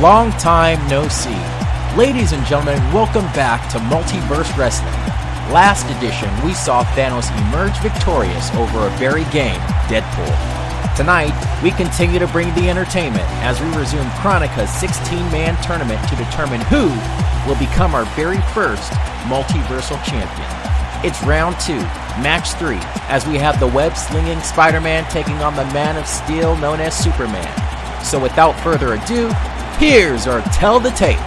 Long time no see. Ladies and gentlemen, welcome back to Multiverse Wrestling. Last edition, we saw Thanos emerge victorious over a very game, Deadpool. Tonight, we continue to bring the entertainment as we resume Chronica's 16-man tournament to determine who will become our very first Multiversal Champion. It's round 2, match 3, as we have the web-slinging Spider-Man taking on the Man of Steel known as Superman. So without further ado, here's our Tell the Tape.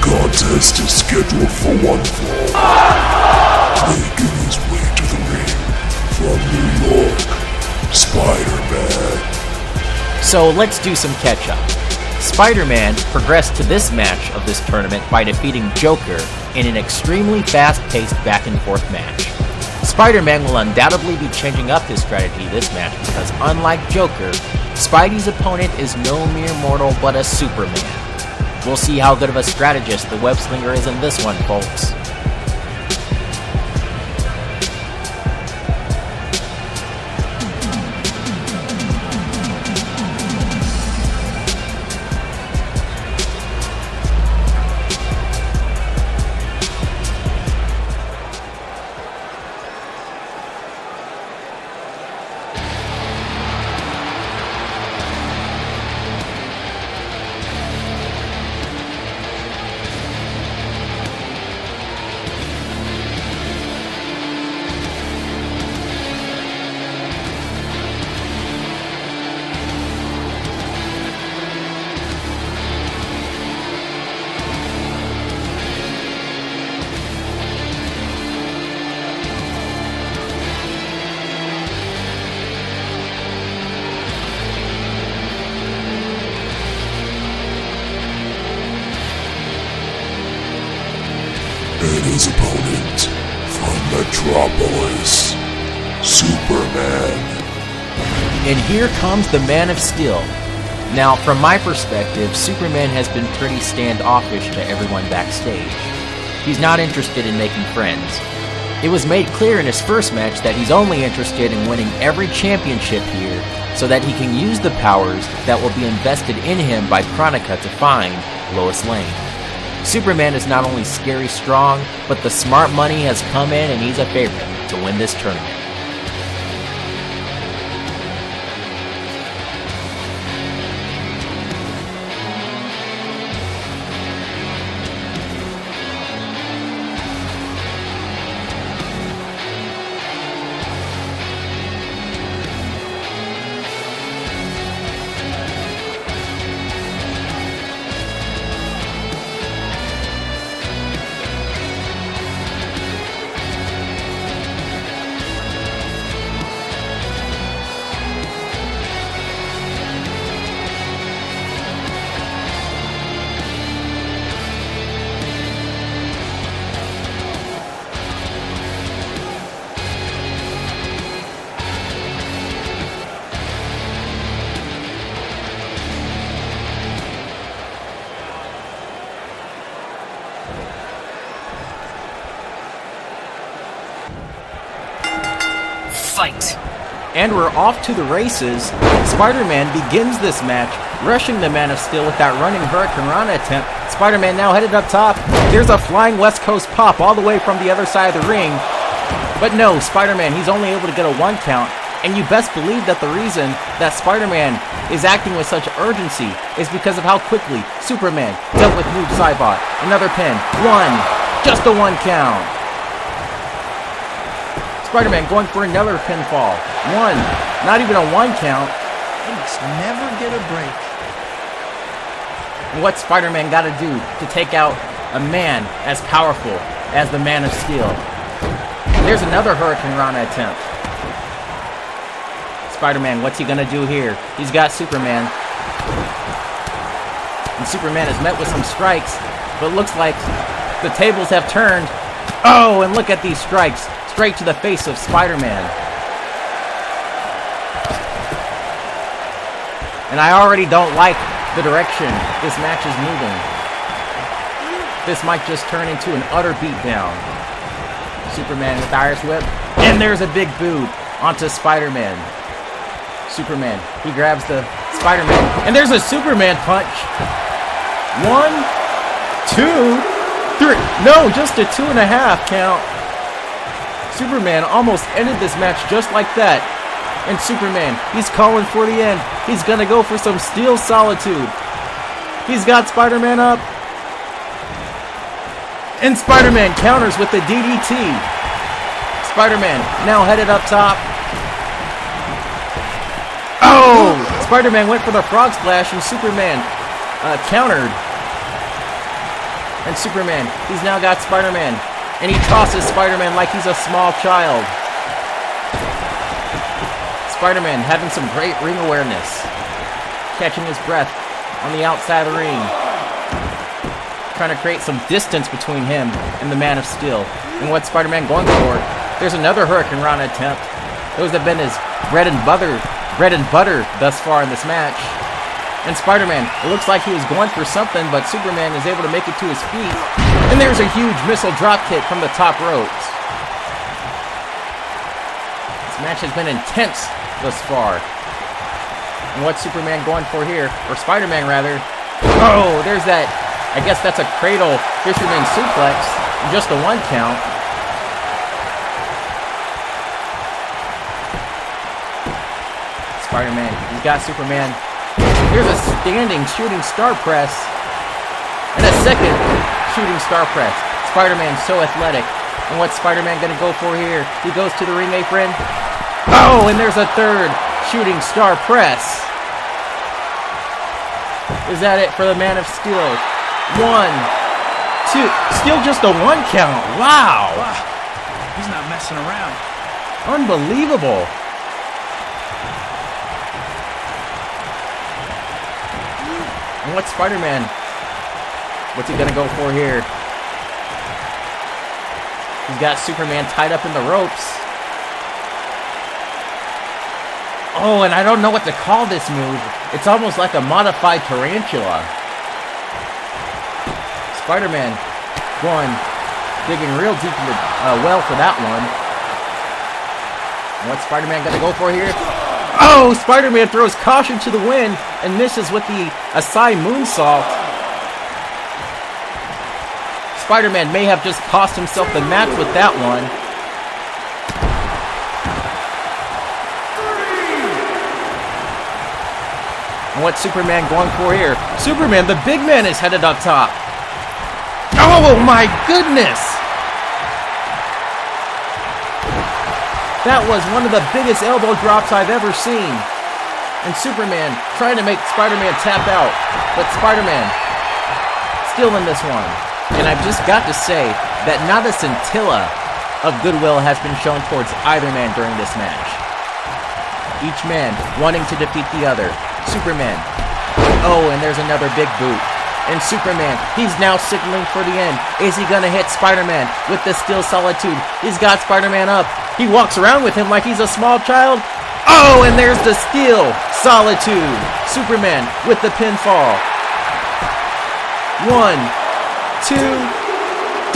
Contest is scheduled for one fall. Making his way to the ring from New York, Spider-Man. So let's do some catch-up. Spider-Man progressed to this match of this tournament by defeating Joker in an extremely fast-paced back-and-forth match. Spider-Man will undoubtedly be changing up his strategy this match because unlike Joker, Spidey's opponent is no mere mortal but a Superman. We'll see how good of a strategist the web-slinger is in this one, folks. And his opponent from Metropolis, Superman. And here comes the Man of Steel. Now, from my perspective, Superman has been pretty standoffish to everyone backstage. He's not interested in making friends. It was made clear in his first match that he's only interested in winning every championship here so that he can use the powers that will be invested in him by Chronica to find Lois Lane. Superman is not only scary strong, but the smart money has come in and he's a favorite to win this tournament. Fight! And we're off to the races. Spider-Man begins this match, rushing the Man of Steel with that running Hurricane Rana attempt. Spider-Man now headed up top. There's a flying West Coast pop all the way from the other side of the ring. But no, Spider-Man, he's only able to get a 1 count. And you best believe that the reason that Spider-Man is acting with such urgency is because of how quickly Superman dealt with Noob Saibot. Another pin. 1. Just a 1 count. Spider-Man going for another pinfall. 1. Not even a 1 count. He must never get a break. And what Spider-Man got to do to take out a man as powerful as the Man of Steel? There's another Hurricane Rana attempt. Spider-Man, what's he gonna do here? He's got Superman. And Superman is met with some strikes, but it looks like the tables have turned. Oh, and look at these strikes. Straight to the face of Spider-Man. And I already don't like the direction this match is moving. This might just turn into an utter beatdown. Superman with the Irish Whip. And there's a big boot onto Spider-Man. Superman, he grabs the Spider-Man, and there's a Superman punch. 1, 2, 3. No, just a 2.5 count. Superman almost ended this match just like that. And Superman, he's calling for the end. He's gonna go for some Steel Solitude. He's got Spider-Man up. And Spider-Man counters with the DDT. Spider-Man now headed up top. Oh! Spider-Man went for the frog splash and Superman countered. And Superman, he's now got Spider-Man. And he tosses Spider-Man like he's a small child. Spider-Man having some great ring awareness. Catching his breath on the outside of the ring. Trying to create some distance between him and the Man of Steel. And what's Spider-Man going for? There's another Hurricane Rana attempt. Those have been his bread and butter thus far in this match. And Spider-Man, it looks like he was going for something, but Superman is able to make it to his feet. And there's a huge missile drop kick from the top ropes. This match has been intense thus far. And what's Superman going for here? Or Spider-Man, rather. Oh, there's that. I guess that's a cradle fisherman suplex. Just a 1 count. Spider-Man, he's got Superman. Here's a standing shooting star press. And a second shooting star press. Spider-Man's so athletic. And what's Spider-Man gonna go for here? He goes to the ring apron. Oh, and there's a third shooting star press. Is that it for the Man of Steel? 1, 2. Still just a 1 count. Wow. He's not messing around. Unbelievable. And what's Spider-Man? What's he gonna go for here? He's got Superman tied up in the ropes. Oh, and I don't know what to call this move. It's almost like a modified tarantula. Spider-Man going, digging real deep in the well for that one. And what's Spider-Man gonna go for here? Oh, Spider-Man throws caution to the wind and misses with the Asai moonsault. Spider-Man may have just cost himself the match with that one. And what's Superman going for here? Superman, the big man, is headed up top. Oh my goodness! That was one of the biggest elbow drops I've ever seen. And Superman trying to make Spider-Man tap out. But Spider-Man still in this one. And I've just got to say that not a scintilla of goodwill has been shown towards either man during this match. Each man wanting to defeat the other. Superman. Oh, and there's another big boot. And Superman, he's now signaling for the end. Is he gonna hit Spider-Man with the Steel Solitude? He's got Spider-Man up. He walks around with him like he's a small child. Oh, and there's the Steel Solitude. Superman with the pinfall. 1, 2,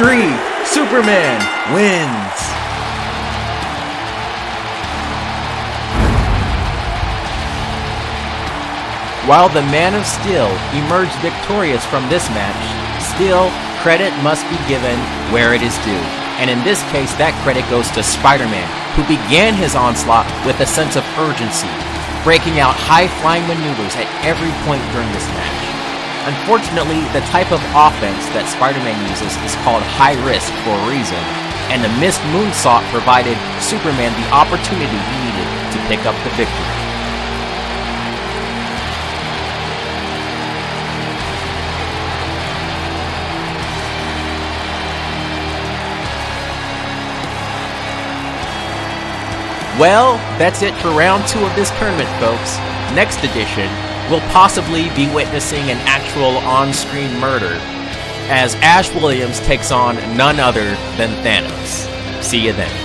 3. Superman wins. While the Man of Steel emerged victorious from this match, still, credit must be given where it is due. And in this case, that credit goes to Spider-Man, who began his onslaught with a sense of urgency, breaking out high-flying maneuvers at every point during this match. Unfortunately, the type of offense that Spider-Man uses is called high risk for a reason, and the missed moonsault provided Superman the opportunity he needed to pick up the victory. Well, that's it for round 2 of this tournament, folks. Next edition, we'll possibly be witnessing an actual on-screen murder, as Ash Williams takes on none other than Thanos. See you then.